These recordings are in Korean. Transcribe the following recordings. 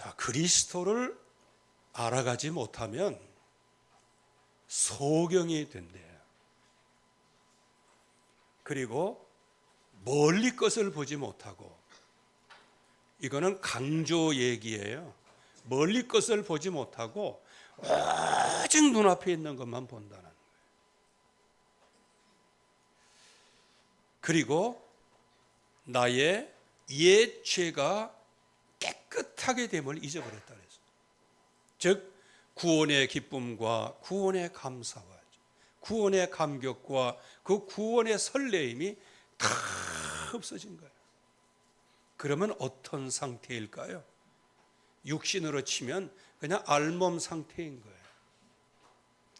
자, 그리스도를 알아가지 못하면 소경이 된대요. 그리고 멀리 것을 보지 못하고, 이거는 강조 얘기예요. 멀리 것을 보지 못하고 오직 눈앞에 있는 것만 본다는 거예요. 그리고 나의 옛 죄가 깨끗하게 됨을 잊어버렸다 그랬어요. 즉 구원의 기쁨과 구원의 감사와 구원의 감격과 그 구원의 설레임이 다 없어진 거예요. 그러면 어떤 상태일까요? 육신으로 치면 그냥 알몸 상태인 거예요.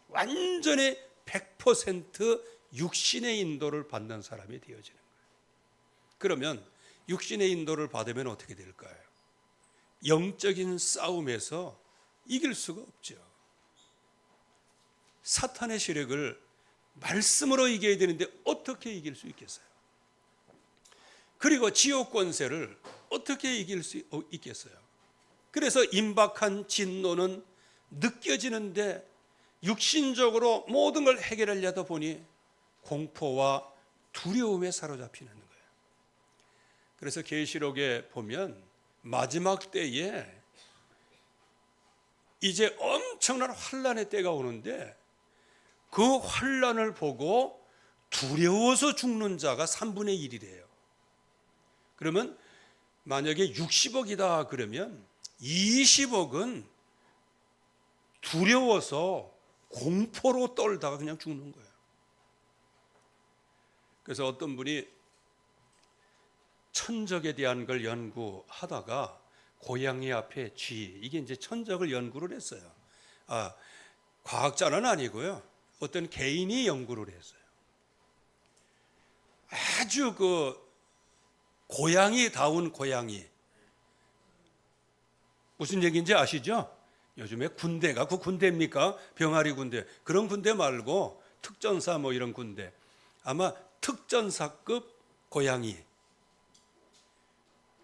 완전히 100% 육신의 인도를 받는 사람이 되어지는 거예요. 그러면 육신의 인도를 받으면 어떻게 될까요? 영적인 싸움에서 이길 수가 없죠. 사탄의 세력을 말씀으로 이겨야 되는데 어떻게 이길 수 있겠어요? 그리고 지옥 권세를 어떻게 이길 수 있겠어요? 그래서 임박한 진노는 느껴지는데 육신적으로 모든 걸 해결하려다 보니 공포와 두려움에 사로잡히는 거예요. 그래서 계시록에 보면 마지막 때에 이제 엄청난 환란의 때가 오는데 그 환란을 보고 두려워서 죽는 자가 3분의 1이래요. 그러면 만약에 60억이다 그러면 20억은 두려워서 공포로 떨다가 그냥 죽는 거예요. 그래서 어떤 분이 천적에 대한 걸 연구하다가 고양이 앞에 쥐, 이게 이제 천적을 연구를 했어요. 과학자는 아니고요. 어떤 개인이 연구를 했어요. 아주 고양이다운 고양이. 무슨 얘기인지 아시죠? 요즘에 군대가 그 군대입니까? 병아리 군대. 그런 군대 말고 특전사 뭐 이런 군대. 아마 특전사급 고양이.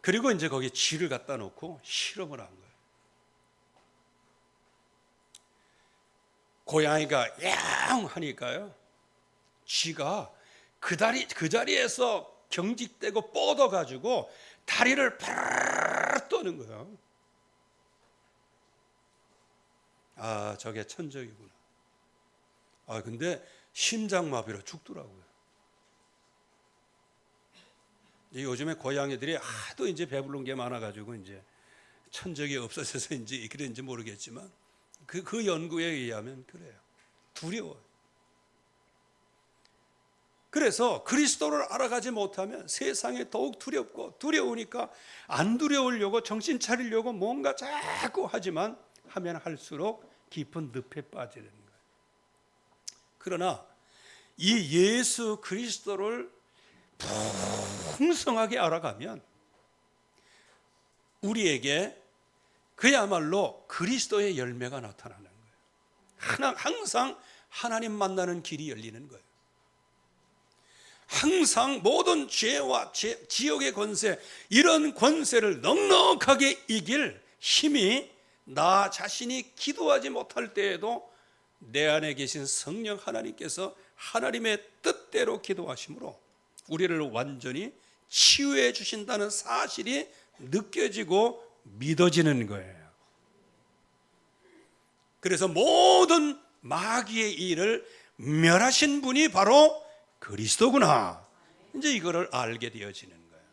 그리고 이제 거기에 쥐를 갖다 놓고 실험을 한 거예요. 고양이가 양 하니까요. 쥐가 그 자리에서 경직되고 뻗어가지고 다리를 파르르 떠는 거예요. 저게 천적이구나. 근데 심장마비로 죽더라고요. 요즘에 고양이들이 하도 이제 배부른 게 많아가지고 이제 천적이 없어져서인지 그런지 모르겠지만 그 연구에 의하면 그래요. 두려워요. 그래서 그리스도를 알아가지 못하면 세상에 더욱 두렵고 두려우니까 안 두려우려고 정신 차리려고 뭔가 자꾸 하지만 하면 할수록 깊은 늪에 빠지는 거예요. 그러나 이 예수 그리스도를 풍성하게 알아가면 우리에게 그야말로 그리스도의 열매가 나타나는 거예요. 항상 하나님 만나는 길이 열리는 거예요. 항상 모든 죄와 지옥의 권세, 이런 권세를 넉넉하게 이길 힘이 나 자신이 기도하지 못할 때에도 내 안에 계신 성령 하나님께서 하나님의 뜻대로 기도하심으로 우리를 완전히 치유해 주신다는 사실이 느껴지고 믿어지는 거예요. 그래서 모든 마귀의 일을 멸하신 분이 바로 그리스도구나. 이제 이거를 알게 되어지는 거예요.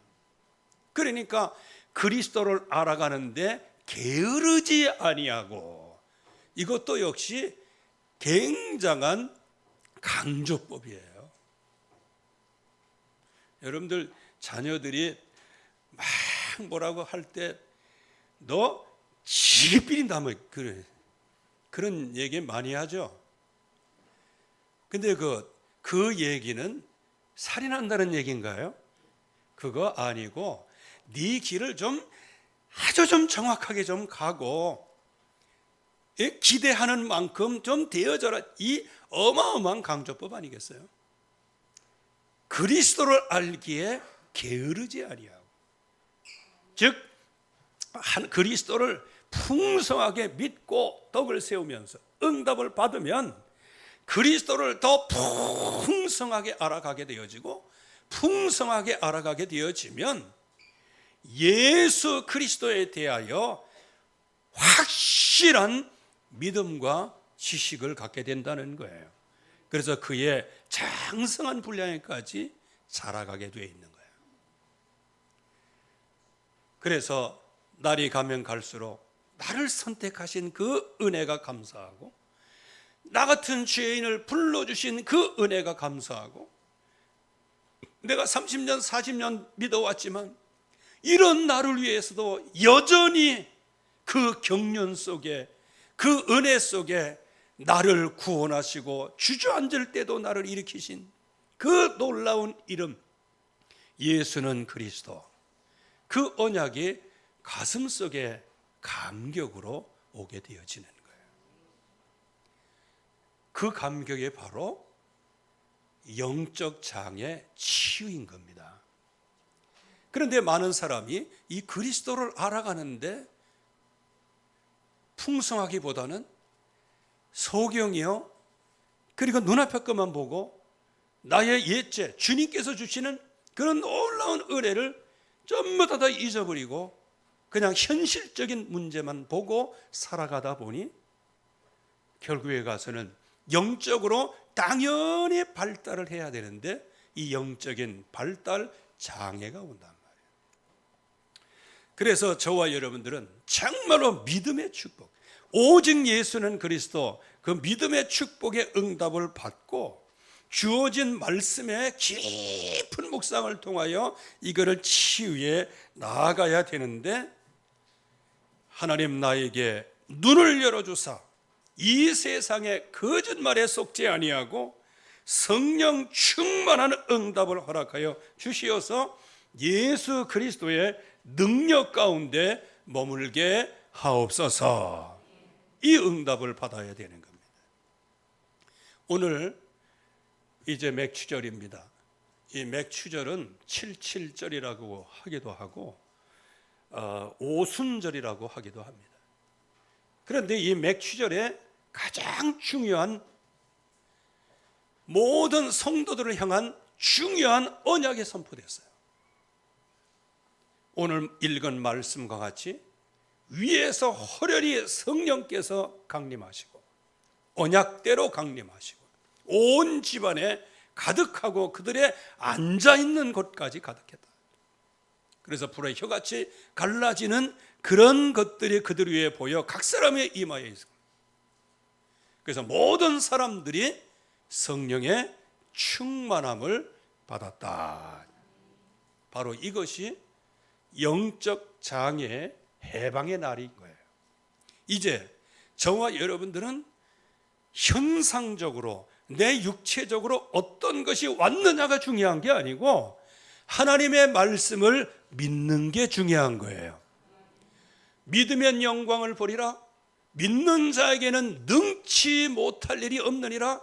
그러니까 그리스도를 알아가는데 게으르지 아니하고, 이것도 역시 굉장한 강조법이에요. 여러분들 자녀들이 막 뭐라고 할 때 너 지비린다 뭐 그런 얘기 많이 하죠. 근데 그 얘기는 살인한다는 얘기인가요? 그거 아니고 네 길을 아주 좀 정확하게 좀 가고 기대하는 만큼 좀 되어져라. 이 어마어마한 강조법 아니겠어요? 그리스도를 알기에 게으르지 아니하고, 즉 그리스도를 풍성하게 믿고 덕을 세우면서 응답을 받으면 그리스도를 더 풍성하게 알아가게 되어지고, 풍성하게 알아가게 되어지면 예수 그리스도에 대하여 확실한 믿음과 지식을 갖게 된다는 거예요. 그래서 그의 장성한 분량에까지 자라가게 되어 있는 거예요. 그래서 날이 가면 갈수록 나를 선택하신 그 은혜가 감사하고, 나 같은 죄인을 불러주신 그 은혜가 감사하고, 내가 30년 40년 믿어왔지만 이런 나를 위해서도 여전히 그 경륜 속에, 그 은혜 속에 나를 구원하시고 주저앉을 때도 나를 일으키신 그 놀라운 이름 예수는 그리스도, 그 언약이 가슴 속에 감격으로 오게 되어지는 거예요. 그 감격이 바로 영적 장애 치유인 겁니다. 그런데 많은 사람이 이 그리스도를 알아가는데 풍성하기보다는 소경이요, 그리고 눈앞의 것만 보고 나의 옛죄, 주님께서 주시는 그런 놀라운 은혜를 전부 다 잊어버리고 그냥 현실적인 문제만 보고 살아가다 보니 결국에 가서는 영적으로 당연히 발달을 해야 되는데 이 영적인 발달 장애가 온단 말이에요. 그래서 저와 여러분들은 정말로 믿음의 축복, 오직 예수는 그리스도, 그 믿음의 축복의 응답을 받고 주어진 말씀의 깊은 묵상을 통하여 이거를 치유해 나아가야 되는데, 하나님 나에게 눈을 열어주사 이 세상의 거짓말에 속지 아니하고 성령 충만한 응답을 허락하여 주시어서 예수 그리스도의 능력 가운데 머물게 하옵소서. 이 응답을 받아야 되는 겁니다. 오늘 이제 맥추절입니다. 이 맥추절은 77절이라고 하기도 하고 오순절이라고 하기도 합니다. 그런데 이 맥추절에 가장 중요한, 모든 성도들을 향한 중요한 언약이 선포됐어요. 오늘 읽은 말씀과 같이 위에서 호련히 성령께서 강림하시고 언약대로 강림하시고 온 집안에 가득하고 그들의 앉아있는 곳까지 가득했다. 그래서 불의 혀같이 갈라지는 그런 것들이 그들 위에 보여 각 사람의 이마에 있습니다. 그래서 모든 사람들이 성령의 충만함을 받았다. 바로 이것이 영적 장애의 해방의 날인 거예요. 이제 저와 여러분들은 현상적으로 내 육체적으로 어떤 것이 왔느냐가 중요한 게 아니고 하나님의 말씀을 믿는 게 중요한 거예요. 믿으면 영광을 보리라. 믿는 자에게는 능치 못할 일이 없느니라.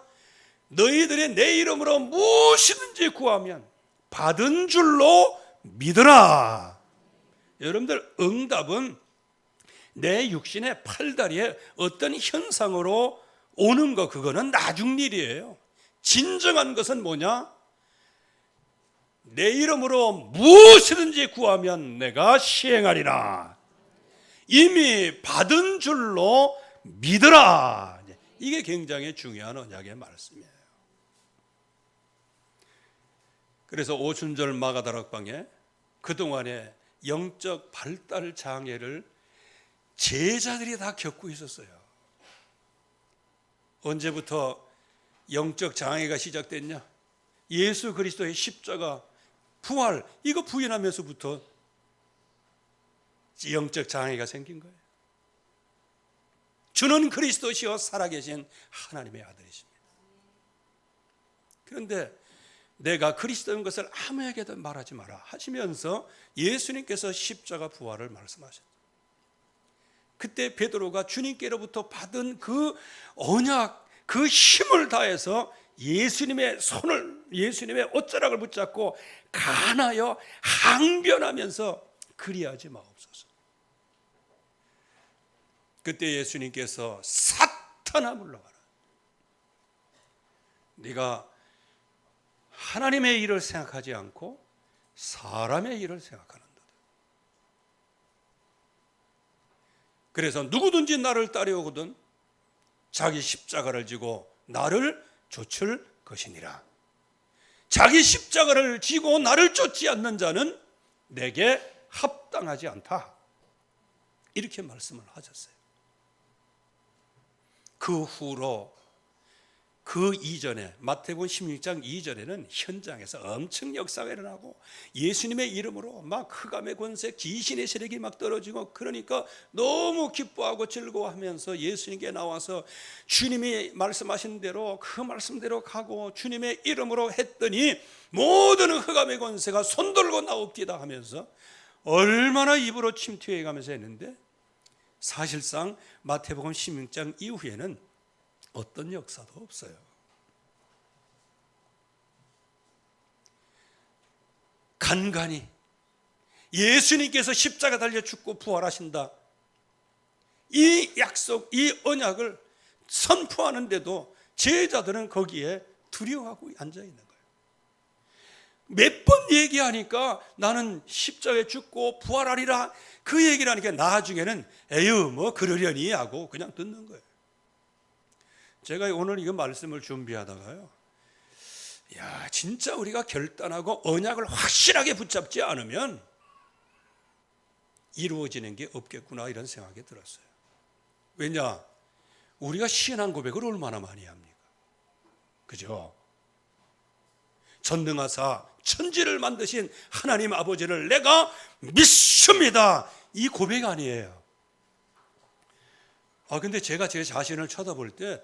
너희들이 내 이름으로 무엇이든지 구하면 받은 줄로 믿으라. 여러분들, 응답은 내 육신의 팔다리에 어떤 현상으로 오는 거, 그거는 나중 일이에요. 진정한 것은 뭐냐? 내 이름으로 무엇이든지 구하면 내가 시행하리라. 이미 받은 줄로 믿으라. 이게 굉장히 중요한 언약의 말씀이에요. 그래서 오순절 마가다락방에 그동안에 영적 발달 장애를 제자들이 다 겪고 있었어요. 언제부터 영적 장애가 시작됐냐? 예수 그리스도의 십자가, 부활, 이거 부인하면서부터 영적 장애가 생긴 거예요. 주는 그리스도시요 살아계신 하나님의 아들이십니다. 그런데 내가 그리스도인 것을 아무에게도 말하지 마라 하시면서 예수님께서 십자가 부활을 말씀하셨죠. 그때 베드로가 주님께로부터 받은 그 언약, 그 힘을 다해서 예수님의 손을, 예수님의 옷자락을 붙잡고 간하여 항변하면서 그리하지 마옵소서. 그때 예수님께서 사탄아 물러가라. 네가 하나님의 일을 생각하지 않고 사람의 일을 생각하는도다. 그래서 누구든지 나를 따르거든 자기 십자가를 지고 나를 쫓을 것이니라. 자기 십자가를 지고 나를 쫓지 않는 자는 내게 합당하지 않다. 이렇게 말씀을 하셨어요. 그 후로 그 이전에 마태복음 16장 이전에는 현장에서 엄청 역사가 일어나고 예수님의 이름으로 막 흑암의 권세, 귀신의 세력이 막 떨어지고, 그러니까 너무 기뻐하고 즐거워하면서 예수님께 나와서 주님이 말씀하신 대로 그 말씀대로 가고 주님의 이름으로 했더니 모든 흑암의 권세가 손들고 나옵디다 하면서 얼마나 입으로 침투해 가면서 했는데, 사실상 마태복음 16장 이후에는 어떤 역사도 없어요. 간간히 예수님께서 십자가 달려 죽고 부활하신다, 이 약속, 이 언약을 선포하는데도 제자들은 거기에 두려워하고 앉아 있는 거예요. 몇 번 얘기하니까 나는 십자가에 죽고 부활하리라 그 얘기를 하니까 나중에는 에휴 뭐 그러려니 하고 그냥 듣는 거예요. 제가 오늘 이거 말씀을 준비하다가요, 야, 진짜 우리가 결단하고 언약을 확실하게 붙잡지 않으면 이루어지는 게 없겠구나 이런 생각이 들었어요. 왜냐? 우리가 신앙 고백을 얼마나 많이 합니까? 그죠? 전능하사 천지를 만드신 하나님 아버지를 내가 믿습니다, 이 고백 아니에요. 근데 제가 제 자신을 쳐다볼 때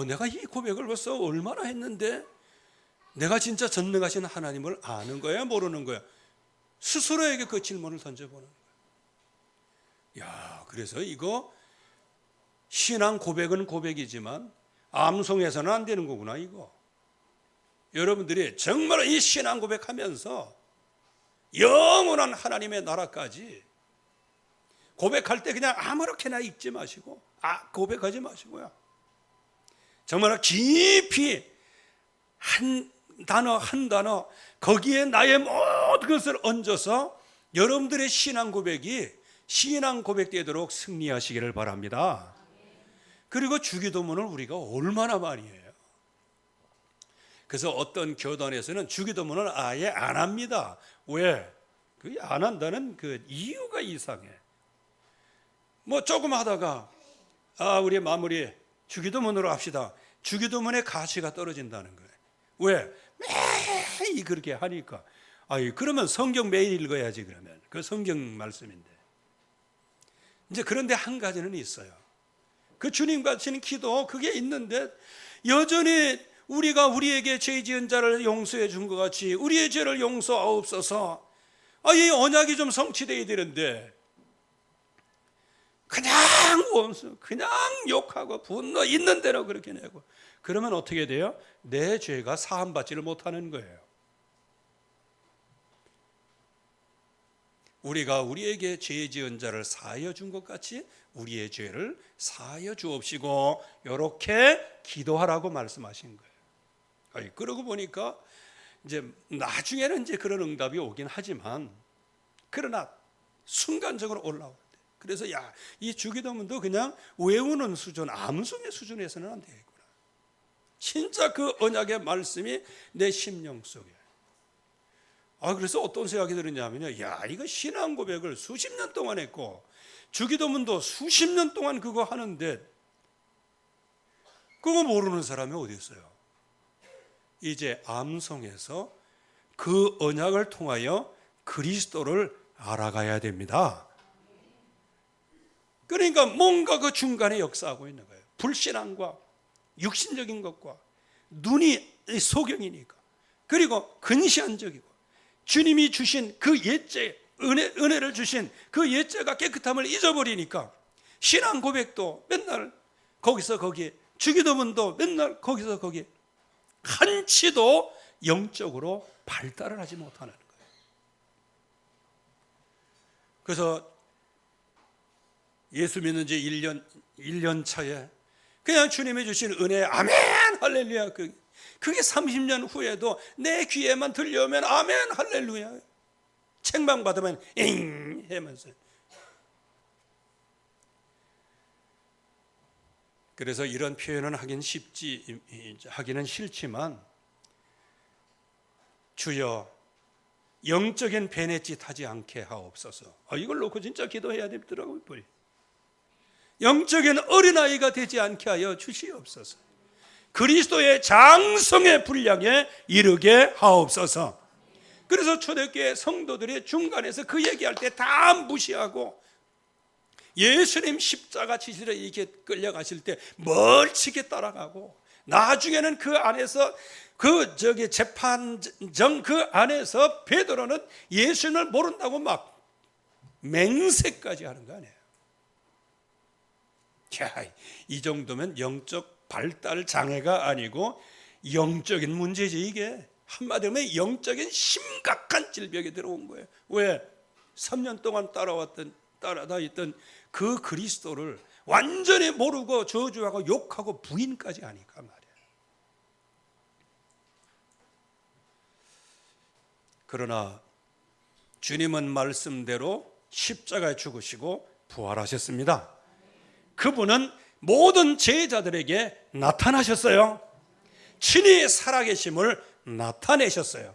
내가 이 고백을 벌써 얼마나 했는데 내가 진짜 전능하신 하나님을 아는 거야 모르는 거야? 스스로에게 그 질문을 던져보는 거야. 야, 그래서 이거 신앙 고백은 고백이지만 암송해서는 안 되는 거구나 이거. 여러분들이 정말 이 신앙 고백하면서 영원한 하나님의 나라까지 고백할 때 그냥 아무렇게나 읽지 마시고 고백하지 마시고요, 정말 깊이 한 단어 한 단어 거기에 나의 모든 것을 얹어서 여러분들의 신앙 고백이 신앙 고백되도록 승리하시기를 바랍니다. 그리고 주기도문을 우리가 얼마나 많이 해요. 그래서 어떤 교단에서는 주기도문을 아예 안 합니다. 왜? 그게 안 한다는 그 이유가 이상해. 뭐 조금 하다가 우리 마무리 주기도문으로 합시다. 주기도문의 가치가 떨어진다는 거예요. 왜? 매일 그렇게 하니까. 그러면 성경 매일 읽어야지. 그러면 그 성경 말씀인데. 이제 그런데 한 가지는 있어요. 그 주님 가르치는 기도 그게 있는데 여전히 우리가 우리에게 죄 지은 자를 용서해 준 것 같이 우리의 죄를 용서하옵소서, 이 언약이 좀 성취되어야 되는데 그냥 원수, 그냥 욕하고 분노 있는 대로 그렇게 내고, 그러면 어떻게 돼요? 내 죄가 사함받지를 못하는 거예요. 우리가 우리에게 죄 지은 자를 사하여 준 것 같이 우리의 죄를 사하여 주옵시고 이렇게 기도하라고 말씀하신 거예요. 그러고 보니까 이제 나중에는 이제 그런 응답이 오긴 하지만, 그러나 순간적으로 올라올 때, 그래서 이 주기도문도 그냥 외우는 수준, 암송의 수준에서는 안 되겠구나. 진짜 그 언약의 말씀이 내 심령 속에. 그래서 어떤 생각이 들었냐면요, 이거 신앙 고백을 수십 년 동안 했고 주기도문도 수십 년 동안 그거 하는데 그거 모르는 사람이 어디 있어요? 이제 암송해서 그 언약을 통하여 그리스도를 알아가야 됩니다. 그러니까 뭔가 그 중간에 역사하고 있는 거예요. 불신앙과 육신적인 것과 눈이 소경이니까, 그리고 근시안적이고 주님이 주신 그 옛죄, 은혜를 주신 그 옛죄가 깨끗함을 잊어버리니까 신앙 고백도 맨날 거기서 거기, 주기도문도 맨날 거기서 거기, 한치도 영적으로 발달을 하지 못하는 거예요. 그래서 예수 믿는 지 1년 차에 그냥 주님이 주신 은혜 아멘 할렐루야, 그게 30년 후에도 내 귀에만 들려오면 아멘 할렐루야, 책망받으면 잉 하면서. 그래서 이런 표현은 하기는 싫지만, 주여 영적인 베네짓 하지 않게 하옵소서. 이걸 놓고 진짜 기도해야 되더라고요. 영적인 어린아이가 되지 않게 하여 주시옵소서. 그리스도의 장성의 분량에 이르게 하옵소서. 그래서 초대교회 성도들이 중간에서 그 얘기할 때 다 무시하고, 예수님 십자가 지시러 이렇게 끌려가실 때 멀찍이 따라가고, 나중에는 그 안에서 재판정 그 안에서 베드로는 예수님을 모른다고 막 맹세까지 하는 거 아니에요. 이 정도면 영적 발달 장애가 아니고 영적인 문제지. 이게 한마디로 하면 영적인 심각한 질병이 들어온 거예요. 왜? 3년 동안 따라다녔던 그 그리스도를 완전히 모르고 저주하고 욕하고 부인까지 하니까 말이에요. 그러나 주님은 말씀대로 십자가에 죽으시고 부활하셨습니다. 그분은 모든 제자들에게 나타나셨어요. 친히 살아계심을 나타내셨어요.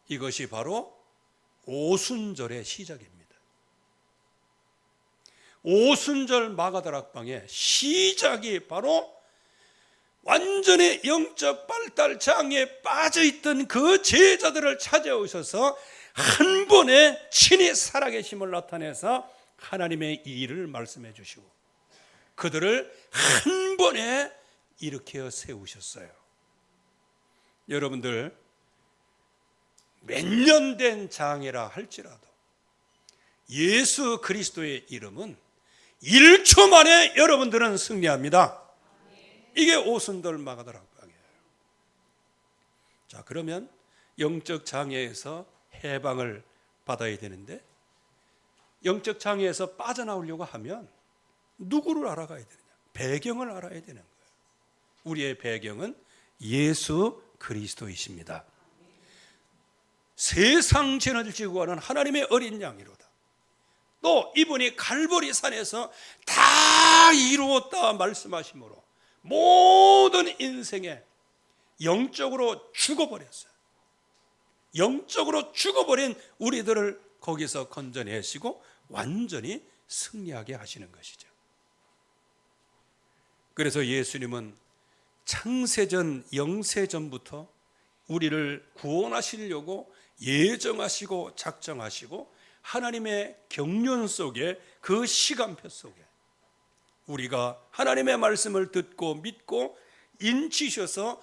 이것이 바로 오순절의 시작입니다. 오순절 마가다락방의 시작이 바로 완전히 영적 발달 장애에 빠져있던 그 제자들을 찾아오셔서 한 번에 친히 살아계심을 나타내서 하나님의 일을 말씀해 주시고, 그들을 한 번에 일으켜 세우셨어요. 여러분들, 몇 년 된 장애라 할지라도 예수 그리스도의 이름은 1초 만에 여러분들은 승리합니다. 이게 오순절 마가다락방이에요. 자, 그러면 영적 장애에서 해방을 받아야 되는데, 영적 장애에서 빠져나오려고 하면 누구를 알아가야 되느냐? 배경을 알아야 되는 거예요. 우리의 배경은 예수 그리스도이십니다. 세상 죄를 지고 가는 하나님의 어린 양이로다. 또 이분이 갈보리 산에서 다 이루었다 말씀하심으로 모든 인생에 영적으로 죽어버렸어요. 영적으로 죽어버린 우리들을 거기서 건져내시고 완전히 승리하게 하시는 것이죠. 그래서 예수님은 창세전 영세전부터 우리를 구원하시려고 예정하시고 작정하시고, 하나님의 경륜 속에, 그 시간표 속에 우리가 하나님의 말씀을 듣고 믿고 인치셔서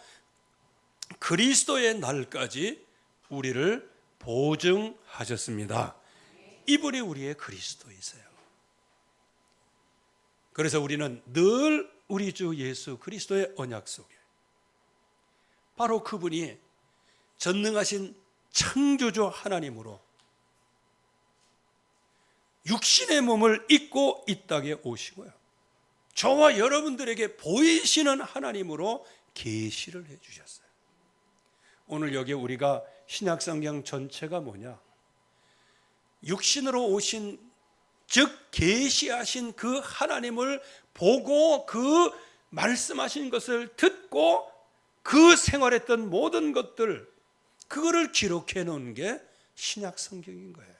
그리스도의 날까지 우리를 보증하셨습니다. 이분이 우리의 그리스도이세요. 그래서 우리는 늘 우리 주 예수 그리스도의 언약 속에, 바로 그분이 전능하신 창조주 하나님으로 육신의 몸을 입고 이 땅에 오시고요, 저와 여러분들에게 보이시는 하나님으로 계시를 해주셨어요. 오늘 여기 우리가 신약성경 전체가 뭐냐? 육신으로 오신, 즉 계시하신 그 하나님을 보고 그 말씀하신 것을 듣고 그 생활했던 모든 것들, 그거를 기록해 놓은 게 신약성경인 거예요.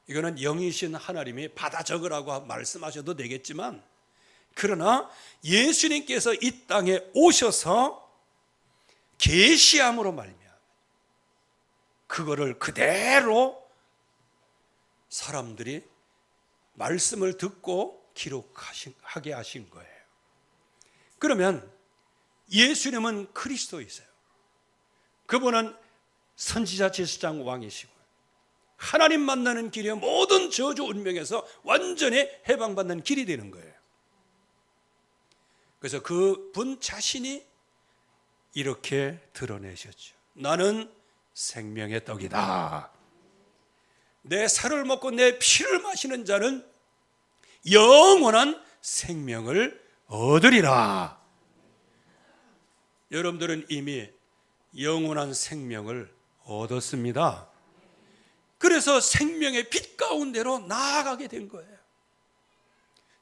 이거는 영이신 하나님이 받아 적으라고 말씀하셔도 되겠지만, 그러나 예수님께서 이 땅에 오셔서 계시함으로 말미암아 그거를 그대로 사람들이 말씀을 듣고 기록하게 하신 거예요. 그러면 예수님은 그리스도이세요. 그분은 선지자 제사장 왕이시고 하나님 만나는 길이 모든 저주 운명에서 완전히 해방받는 길이 되는 거예요. 그래서 그분 자신이 이렇게 드러내셨죠. 나는 생명의 떡이다. 내 살을 먹고 내 피를 마시는 자는 영원한 생명을 얻으리라. 여러분들은 이미 영원한 생명을 얻었습니다. 그래서 생명의 빛 가운데로 나아가게 된 거예요.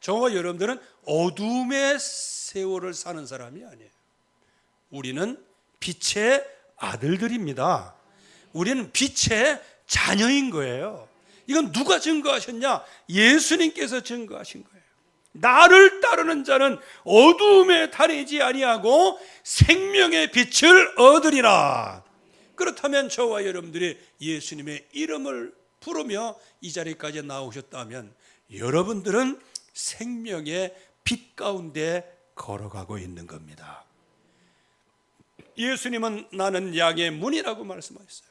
저와 여러분들은 어둠의 세월을 사는 사람이 아니에요. 우리는 빛의 아들들입니다. 우리는 빛의 자녀인 거예요. 이건 누가 증거하셨냐? 예수님께서 증거하신 거예요. 나를 따르는 자는 어둠에 다니지 아니하고 생명의 빛을 얻으리라. 그렇다면 저와 여러분들이 예수님의 이름을 부르며 이 자리까지 나오셨다면 여러분들은 생명의 빛 가운데 걸어가고 있는 겁니다. 예수님은 나는 양의 문이라고 말씀하셨어요.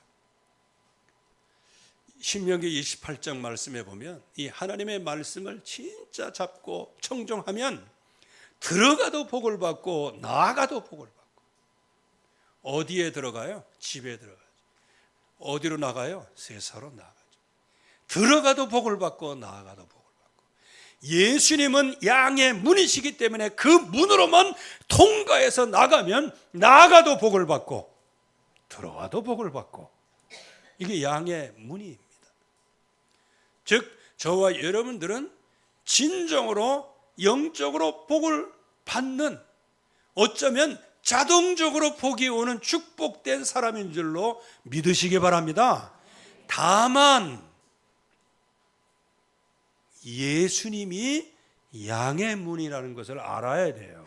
신명기 28장 말씀에 보면 이 하나님의 말씀을 진짜 잡고 청종하면 들어가도 복을 받고 나아가도 복을 받고. 어디에 들어가요? 집에 들어가죠. 어디로 나가요? 세상으로 나가죠. 들어가도 복을 받고 나아가도 복을 받고. 예수님은 양의 문이시기 때문에 그 문으로만 통과해서 나가면 나아가도 복을 받고 들어와도 복을 받고. 이게 양의 문입니다. 즉 저와 여러분들은 진정으로 영적으로 복을 받는, 어쩌면 자동적으로 복이 오는 축복된 사람인 줄로 믿으시기 바랍니다. 다만 예수님이 양의 문이라는 것을 알아야 돼요.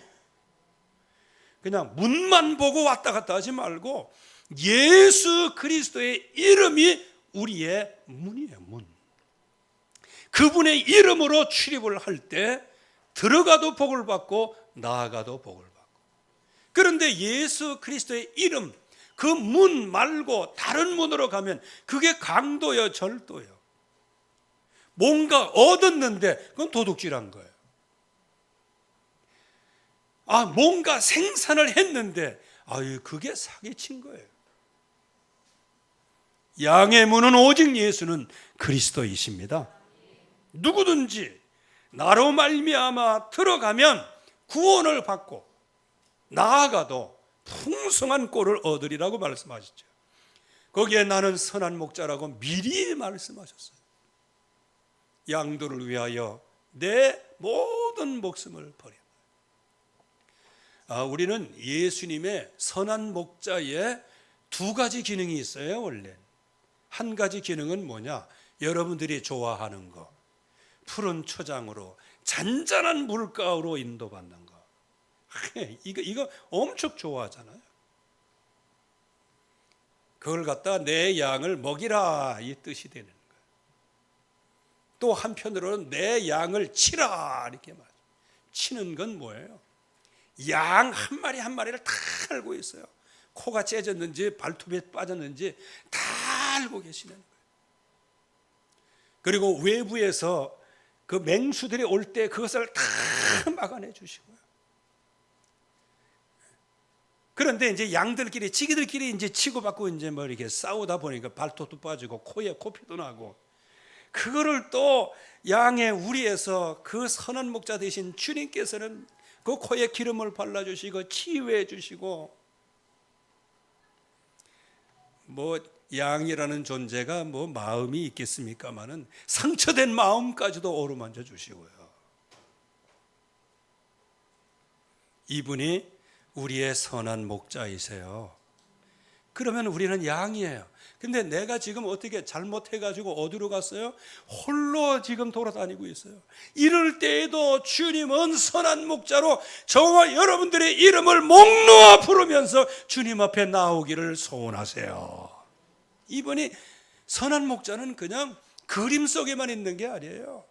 그냥 문만 보고 왔다 갔다 하지 말고 예수 그리스도의 이름이 우리의 문이에요. 문. 그분의 이름으로 출입을 할 때 들어가도 복을 받고 나아가도 복을 받고. 그런데 예수 그리스도의 이름, 그 문 말고 다른 문으로 가면 그게 강도요, 절도요. 뭔가 얻었는데 그건 도둑질한 거예요. 뭔가 생산을 했는데 그게 사기친 거예요. 양의 문은 오직 예수는 그리스도이십니다. 누구든지 나로 말미암아 들어가면 구원을 받고 나아가도 풍성한 꼴을 얻으리라고 말씀하셨죠. 거기에 나는 선한 목자라고 미리 말씀하셨어요. 양도를 위하여 내 모든 목숨을 버려. 우리는 예수님의 선한 목자에 두 가지 기능이 있어요. 원래 한 가지 기능은 뭐냐? 여러분들이 좋아하는 거, 푸른 초장으로 잔잔한 물가로 인도받는 거. 이거 엄청 좋아하잖아요. 그걸 갖다 내 양을 먹이라, 이 뜻이 되는 거예요. 또 한편으로는 내 양을 치라, 이렇게 말해요. 치는 건 뭐예요? 양 한 마리 한 마리를 다 알고 있어요. 코가 째졌는지 발톱이 빠졌는지 다 알고 계시는 거예요. 그리고 외부에서 그 맹수들이 올 때 그것을 다 막아내 주시고요. 그런데 이제 양들끼리 지기들끼리 이제 치고받고 이제 뭐 이렇게 싸우다 보니까 발톱도 빠지고 코에 코피도 나고, 그거를 또 양의 우리에서 그 선한 목자 되신 주님께서는 그 코에 기름을 발라주시고 치유해 주시고, 뭐 양이라는 존재가 뭐 마음이 있겠습니까마는 상처된 마음까지도 어루만져 주시고요. 이분이 우리의 선한 목자이세요. 그러면 우리는 양이에요. 근데 내가 지금 어떻게 잘못해가지고 어디로 갔어요? 홀로 지금 돌아다니고 있어요. 이럴 때에도 주님은 선한 목자로 저와 여러분들의 이름을 목 놓아 부르면서 주님 앞에 나오기를 소원하세요. 이분이 선한 목자는 그냥 그림 속에만 있는 게 아니에요.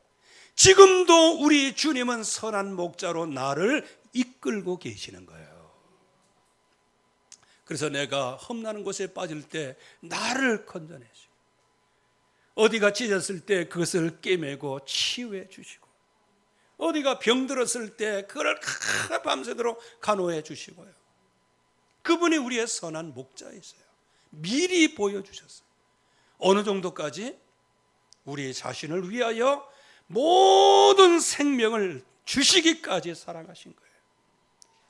지금도 우리 주님은 선한 목자로 나를 이끌고 계시는 거예요. 그래서 내가 험나는 곳에 빠질 때 나를 건져내시고, 어디가 찢었을 때 그것을 꿰매고 치유해 주시고, 어디가 병들었을 때 그걸 밤새도록 간호해 주시고요. 그분이 우리의 선한 목자이세요. 미리 보여주셨어요. 어느 정도까지? 우리 자신을 위하여 모든 생명을 주시기까지 사랑하신 거예요.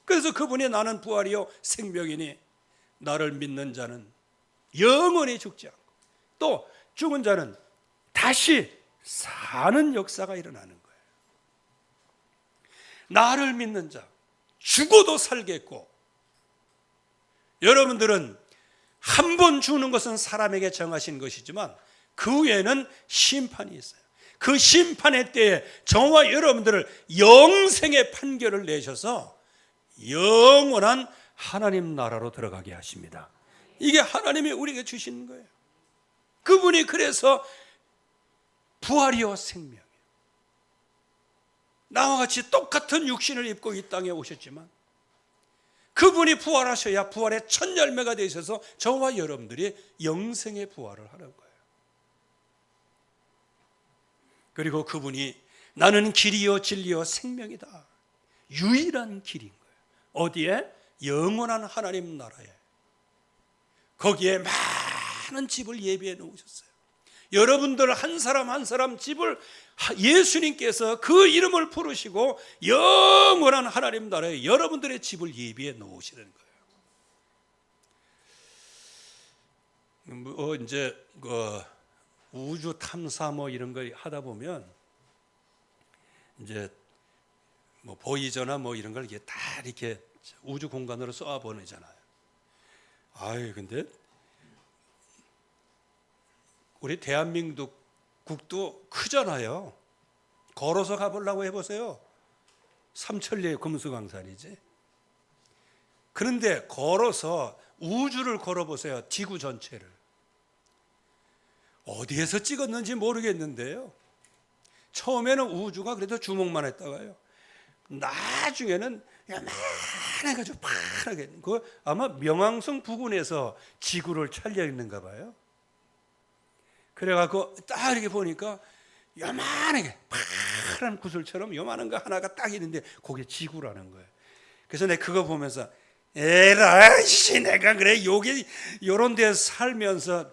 그래서 그분이 나는 부활이요 생명이니 나를 믿는 자는 영원히 죽지 않고 또 죽은 자는 다시 사는 역사가 일어나는 거예요. 나를 믿는 자 죽어도 살겠고, 여러분들은 한 번 죽는 것은 사람에게 정하신 것이지만 그 외에는 심판이 있어요. 그 심판의 때에 저와 여러분들을 영생의 판결을 내셔서 영원한 하나님 나라로 들어가게 하십니다. 이게 하나님이 우리에게 주시는 거예요. 그분이 그래서 부활이요 생명이에요. 나와 같이 똑같은 육신을 입고 이 땅에 오셨지만 그분이 부활하셔야 부활의 첫 열매가 되셔서 저와 여러분들이 영생의 부활을 하는 거예요. 그리고 그분이 나는 길이요 진리요 생명이다. 유일한 길인 거예요. 어디에? 영원한 하나님 나라에. 거기에 많은 집을 예비해 놓으셨어요. 여러분들 한 사람 한 사람 집을 예수님께서 그 이름을 부르시고 영원한 하나님 나라에 여러분들의 집을 예비해 놓으시는 거예요. 이제 우주 탐사 이런 거 하다 보면 이제 보이저나 이런 걸 다 이렇게 우주 공간으로 쏘아 보내잖아요. 근데 우리 대한민국 국도 크잖아요. 걸어서 가보려고 해보세요. 삼천리의 금수강산이지. 그런데 걸어서 우주를 걸어보세요. 지구 전체를. 어디에서 찍었는지 모르겠는데요. 처음에는 우주가 그래도 주목만 했다가요. 나중에는 야만해가지고 파랗게. 아마 명왕성 부근에서 지구를 촬영했는가 봐요. 그래갖고 딱 이렇게 보니까 요만하게 파란 구슬처럼 요만한 거 하나가 딱 있는데 그게 지구라는 거예요. 그래서 내가 그거 보면서 에라이씨 내가 그래 여기 요런 데 살면서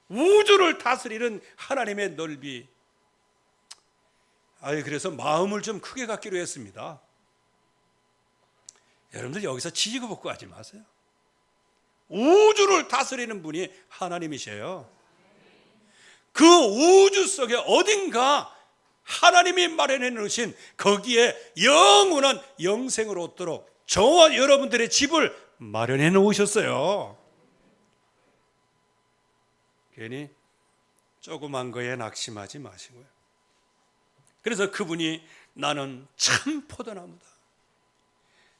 우주를 다스리는 하나님의 넓이. 그래서 마음을 좀 크게 갖기로 했습니다. 여러분들 여기서 지지고 볶고 하지 마세요. 우주를 다스리는 분이 하나님이셔요. 그 우주 속에 어딘가 하나님이 마련해 놓으신 거기에 영원한 영생을 얻도록 저와 여러분들의 집을 마련해 놓으셨어요. 괜히 조그만 거에 낙심하지 마시고요. 그래서 그분이 나는 참 포도나무다.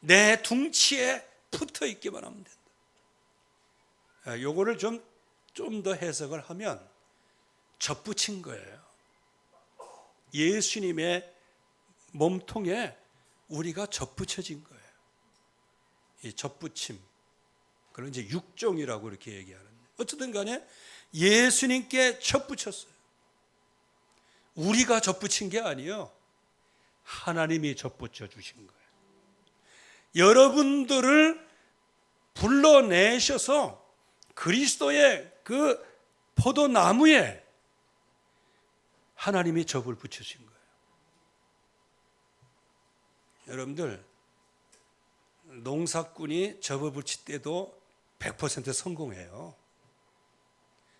내 둥치에 붙어 있기만 하면 된다. 요거를 좀 더 해석을 하면 접붙인 거예요. 예수님의 몸통에 우리가 접붙여진 거예요. 이 접붙임. 그걸 이제 육종이라고 이렇게 얘기하는데 어쨌든 간에 예수님께 접붙였어요. 우리가 접붙인 게 아니에요. 하나님이 접붙여 주신 거예요. 여러분들을 불러내셔서 그리스도의 그 포도나무에 하나님이 접을 붙이신 거예요. 여러분들 농사꾼이 접을 붙일 때도 100% 성공해요.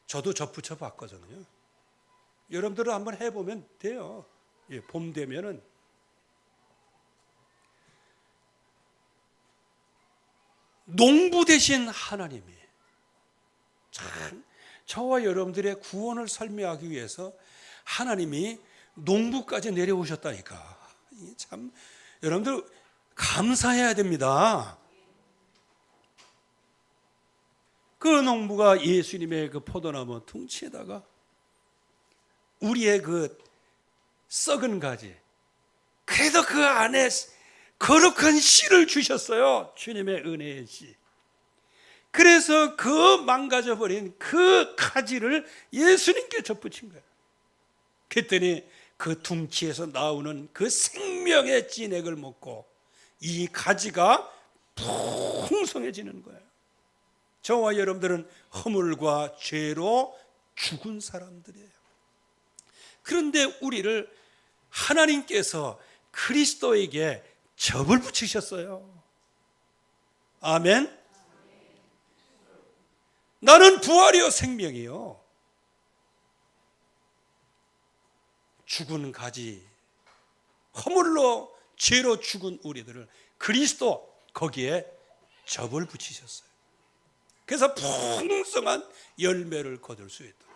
저도 접 붙여 봤거든요. 여러분들은 한번 해보면 돼요. 봄 되면은 농부 되신 하나님이 참 저와 여러분들의 구원을 설명하기 위해서 하나님이 농부까지 내려오셨다니까. 참 여러분들 감사해야 됩니다. 그 농부가 예수님의 그 포도나무 둥치에다가 우리의 그 썩은 가지, 그래도 그 안에 거룩한 씨를 주셨어요. 주님의 은혜의 씨. 그래서 그 망가져버린 그 가지를 예수님께 접붙인 거예요. 그랬더니 그 둥치에서 나오는 그 생명의 진액을 먹고 이 가지가 풍성해지는 거예요. 저와 여러분들은 허물과 죄로 죽은 사람들이에요. 그런데 우리를 하나님께서 그리스도에게 접을 붙이셨어요. 아멘. 나는 부활이요 생명이요. 죽은 가지, 허물로 죄로 죽은 우리들을 그리스도 거기에 접을 붙이셨어요. 그래서 풍성한 열매를 거둘 수 있도록.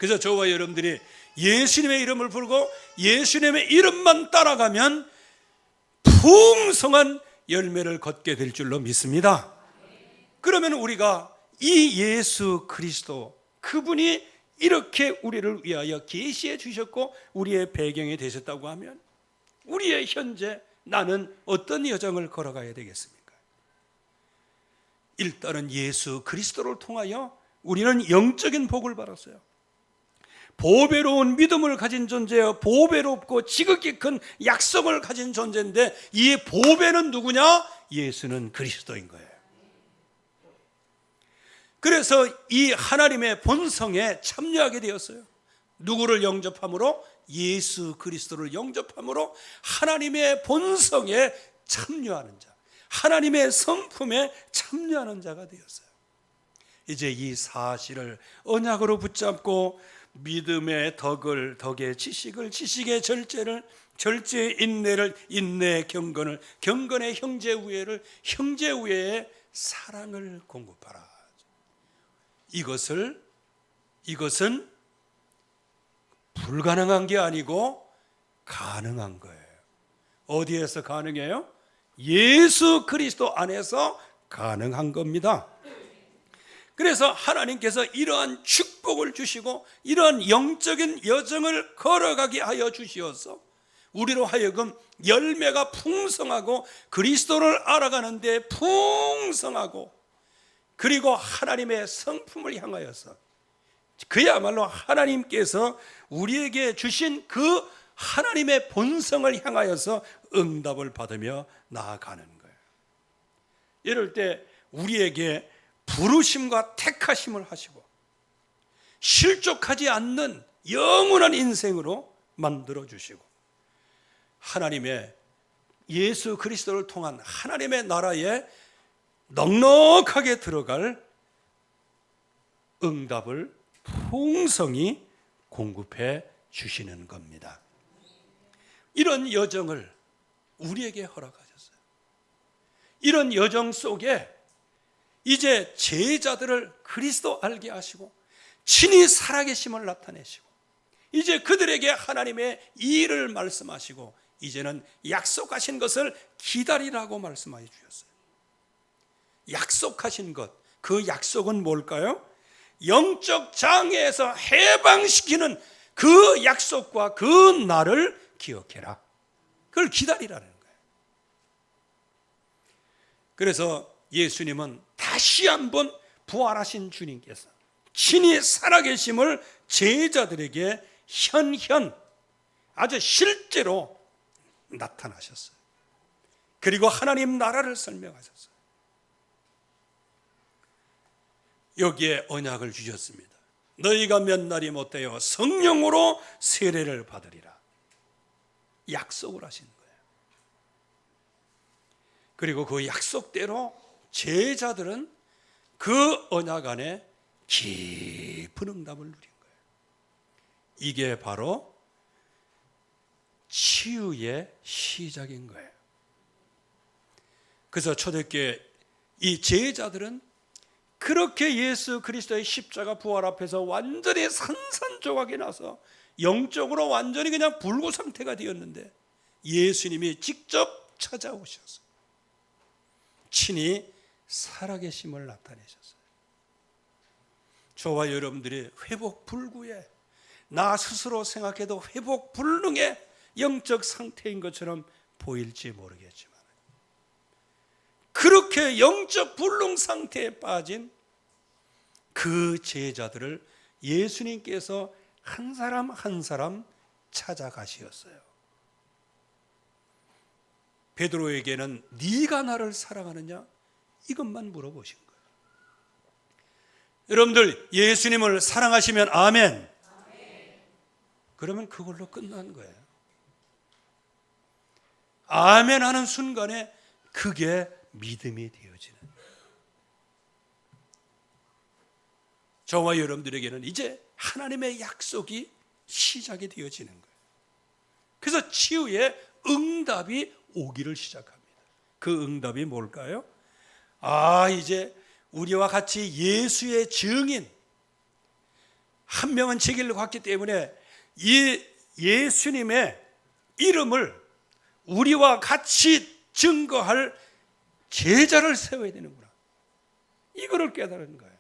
그래서 저와 여러분들이 예수님의 이름을 부르고 예수님의 이름만 따라가면 풍성한 열매를 걷게 될 줄로 믿습니다. 그러면 우리가 이 예수 그리스도, 그분이 이렇게 우리를 위하여 계시해 주셨고 우리의 배경이 되셨다고 하면 우리의 현재 나는 어떤 여정을 걸어가야 되겠습니까? 일단은 예수 그리스도를 통하여 우리는 영적인 복을 받았어요. 보배로운 믿음을 가진 존재여, 보배롭고 지극히 큰 약속을 가진 존재인데 이 보배는 누구냐? 예수는 그리스도인 거예요. 그래서 이 하나님의 본성에 참여하게 되었어요. 누구를 영접함으로? 예수 그리스도를 영접함으로 하나님의 본성에 참여하는 자, 하나님의 성품에 참여하는 자가 되었어요. 이제 이 사실을 언약으로 붙잡고 믿음의 덕을, 덕의 지식을, 지식의 절제를, 절제의 인내를, 인내의 경건을, 경건의 형제 우애를, 형제 우애의 사랑을 공급하라. 이것은 불가능한 게 아니고 가능한 거예요. 어디에서 가능해요? 예수 그리스도 안에서 가능한 겁니다. 그래서 하나님께서 이러한 축복을 주시고 이러한 영적인 여정을 걸어가게 하여 주시어서 우리로 하여금 열매가 풍성하고 그리스도를 알아가는 데 풍성하고 그리고 하나님의 성품을 향하여서 그야말로 하나님께서 우리에게 주신 그 하나님의 본성을 향하여서 응답을 받으며 나아가는 거예요. 이럴 때 우리에게 부르심과 택하심을 하시고 실족하지 않는 영원한 인생으로 만들어 주시고 하나님의 예수 그리스도를 통한 하나님의 나라에 넉넉하게 들어갈 응답을 풍성히 공급해 주시는 겁니다. 이런 여정을 우리에게 허락하셨어요. 이런 여정 속에 이제 제자들을 그리스도 알게 하시고 친히 살아계심을 나타내시고 이제 그들에게 하나님의 일을 말씀하시고 이제는 약속하신 것을 기다리라고 말씀해 주셨어요. 약속하신 것, 그 약속은 뭘까요? 영적 장애에서 해방시키는 그 약속과 그 날을 기억해라. 그걸 기다리라는 거예요. 그래서 예수님은 다시 한번 부활하신 주님께서 친히 살아계심을 제자들에게 현현 아주 실제로 나타나셨어요. 그리고 하나님 나라를 설명하셨어요. 여기에 언약을 주셨습니다. 너희가 몇 날이 못되어 성령으로 세례를 받으리라. 약속을 하신 거예요. 그리고 그 약속대로 제자들은 그 언약 안에 깊은 응답을 누린 거예요. 이게 바로 치유의 시작인 거예요. 그래서 초대교회 이 제자들은 그렇게 예수 그리스도의 십자가 부활 앞에서 완전히 산산조각이 나서 영적으로 완전히 그냥 불구 상태가 되었는데 예수님이 직접 찾아오셔서 친히 살아계심을 나타내셨어요. 저와 여러분들이 회복 불구에 나 스스로 생각해도 회복 불능의 영적 상태인 것처럼 보일지 모르겠지만 그렇게 영적 불능 상태에 빠진 그 제자들을 예수님께서 한 사람 한 사람 찾아가시었어요. 베드로에게는 네가 나를 사랑하느냐? 이것만 물어보신 거예요. 여러분들 예수님을 사랑하시면 아멘. 그러면 그걸로 끝난 거예요. 아멘 하는 순간에 그게 믿음이 되어지는 거예요. 저와 여러분들에게는 이제 하나님의 약속이 시작이 되어지는 거예요. 그래서 치유의 응답이 오기를 시작합니다. 그 응답이 뭘까요? 이제 우리와 같이 예수의 증인 한 명은 제 길로 갔기 때문에 이 예수님의 이름을 우리와 같이 증거할 제자를 세워야 되는구나. 이거를 깨달은 거예요.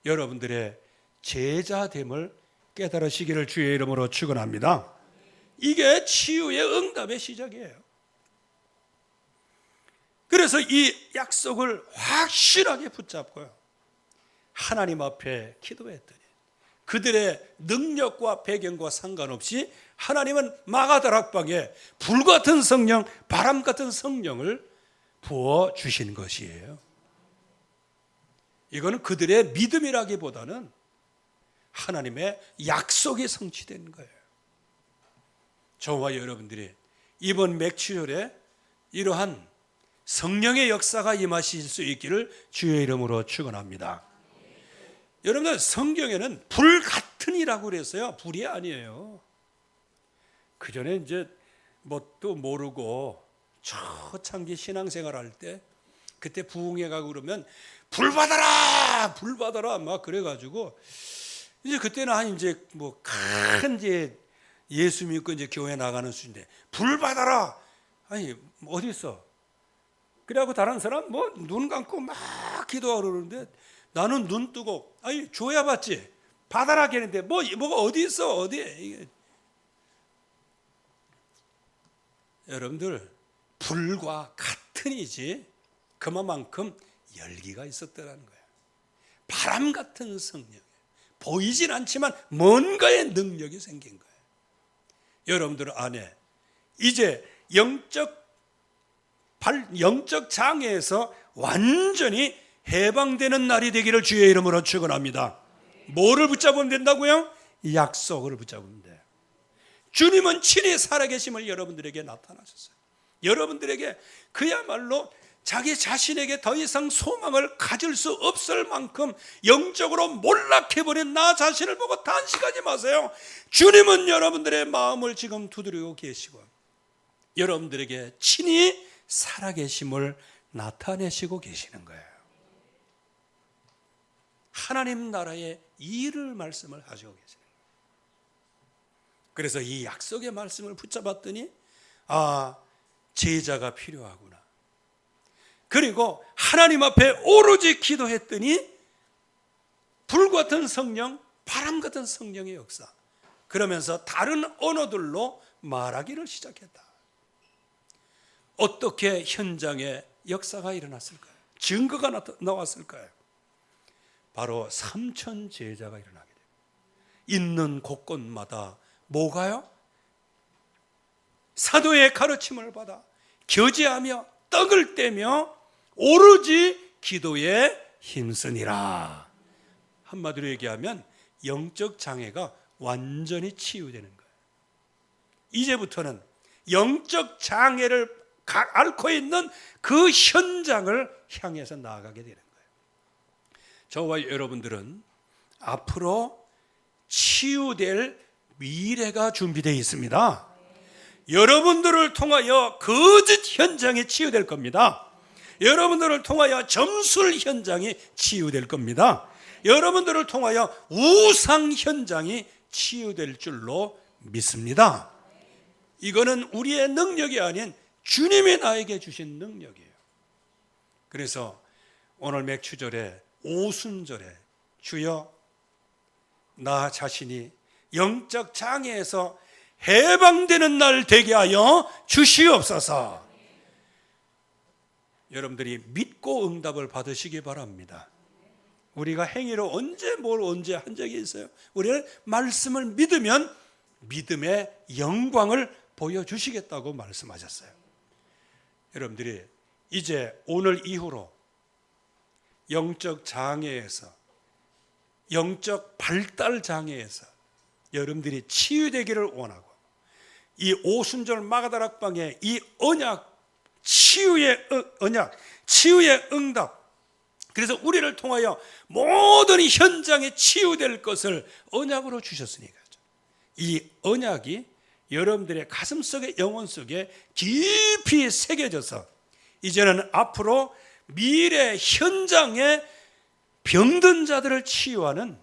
여러분들의 제자됨을 깨달으시기를 주의 이름으로 축원합니다. 이게 치유의 응답의 시작이에요. 그래서 이 약속을 확실하게 붙잡고요, 하나님 앞에 기도했더니 그들의 능력과 배경과 상관없이 하나님은 마가다락방에 불같은 성령, 바람 같은 성령을 부어주신 것이에요. 이거는 그들의 믿음이라기보다는 하나님의 약속이 성취된 거예요. 저와 여러분들이 이번 맥주절에 이러한 성령의 역사가 임하실 수 있기를 주의 이름으로 축원합니다. 여러분들, 성경에는 불 같은 이라고 그랬어요. 불이 아니에요. 그 전에 이제 뭣도 모르고 초창기 신앙생활 할 때 그때 부흥회 가고 그러면 불 받아라, 불 받아라 막 그래가지고 이제 그때는 한 이제 뭐 큰 이제 예수 믿고 이제 교회 나가는 수준인데 불 받아라, 아니 어디 있어? 그래갖고 다른 사람 뭐 눈 감고 막 기도하고 그러는데 나는 눈 뜨고 아니 줘야 받지 받아라 하는데 뭐가 어디 있어 어디에 이게. 여러분들, 불과 같은 이지 그만큼 열기가 있었다는 거예요. 바람 같은 성령, 보이진 않지만 뭔가의 능력이 생긴 거예요. 여러분들 안에 이제 영적 장애에서 완전히 해방되는 날이 되기를 주의 이름으로 축원합니다. 뭐를 붙잡으면 된다고요? 약속을 붙잡으면 돼요. 주님은 친히 살아계심을 여러분들에게 나타나셨어요. 여러분들에게 그야말로 자기 자신에게 더 이상 소망을 가질 수 없을 만큼 영적으로 몰락해버린 나 자신을 보고 단식하지 마세요. 주님은 여러분들의 마음을 지금 두드리고 계시고 여러분들에게 친히 살아계심을 나타내시고 계시는 거예요. 하나님 나라의 일을 말씀을 하시고 계시는 거예요. 그래서 이 약속의 말씀을 붙잡았더니 제자가 필요하구나. 그리고 하나님 앞에 오로지 기도했더니 불같은 성령, 바람 같은 성령의 역사, 그러면서 다른 언어들로 말하기를 시작했다. 어떻게 현장에 역사가 일어났을까요? 증거가 나왔을까요? 바로 3천 제자가 일어나게 됩니다. 있는 곳곳마다 뭐가요? 사도의 가르침을 받아 교제하며 떡을 떼며 오로지 기도에 힘쓰니라. 한마디로 얘기하면 영적 장애가 완전히 치유되는 거예요. 이제부터는 영적 장애를 앓고 있는 그 현장을 향해서 나아가게 되는 거예요. 저와 여러분들은 앞으로 치유될 미래가 준비되어 있습니다. 여러분들을 통하여 거짓 현장이 치유될 겁니다. 여러분들을 통하여 점술 현장이 치유될 겁니다. 여러분들을 통하여 우상 현장이 치유될 줄로 믿습니다. 이거는 우리의 능력이 아닌 주님이 나에게 주신 능력이에요. 그래서 오늘 맥주절에 오순절에 주여 나 자신이 영적 장애에서 해방되는 날 되게 하여 주시옵소서. 여러분들이 믿고 응답을 받으시기 바랍니다. 우리가 행위로 언제 한 적이 있어요? 우리는 말씀을 믿으면 믿음의 영광을 보여주시겠다고 말씀하셨어요. 여러분들이 이제 오늘 이후로 영적 장애에서, 영적 발달 장애에서, 여러분들이 치유되기를 원하고, 이 오순절 마가다락방의 이 언약, 치유의 언약, 치유의 응답, 그래서 우리를 통하여 모든 현장에 치유될 것을 언약으로 주셨으니까, 이 언약이 여러분들의 가슴 속에, 영혼 속에 깊이 새겨져서 이제는 앞으로 미래 현장에 병든 자들을 치유하는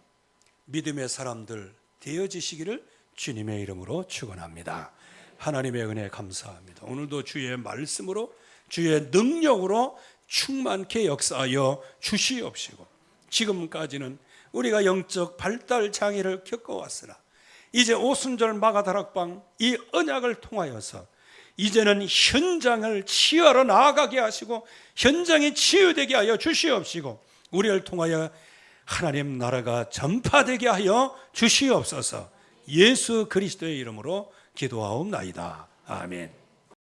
믿음의 사람들 되어지시기를 주님의 이름으로 축원합니다. 하나님의 은혜 감사합니다. 오늘도 주의 말씀으로, 주의 능력으로 충만케 역사하여 주시옵시고, 지금까지는 우리가 영적 발달 장애를 겪어왔으나 이제 오순절 마가다락방 이 언약을 통하여서 이제는 현장을 치유하러 나아가게 하시고 현장이 치유되게 하여 주시옵시고, 우리를 통하여 하나님 나라가 전파되게 하여 주시옵소서. 예수 그리스도의 이름으로 기도하옵나이다. 아멘.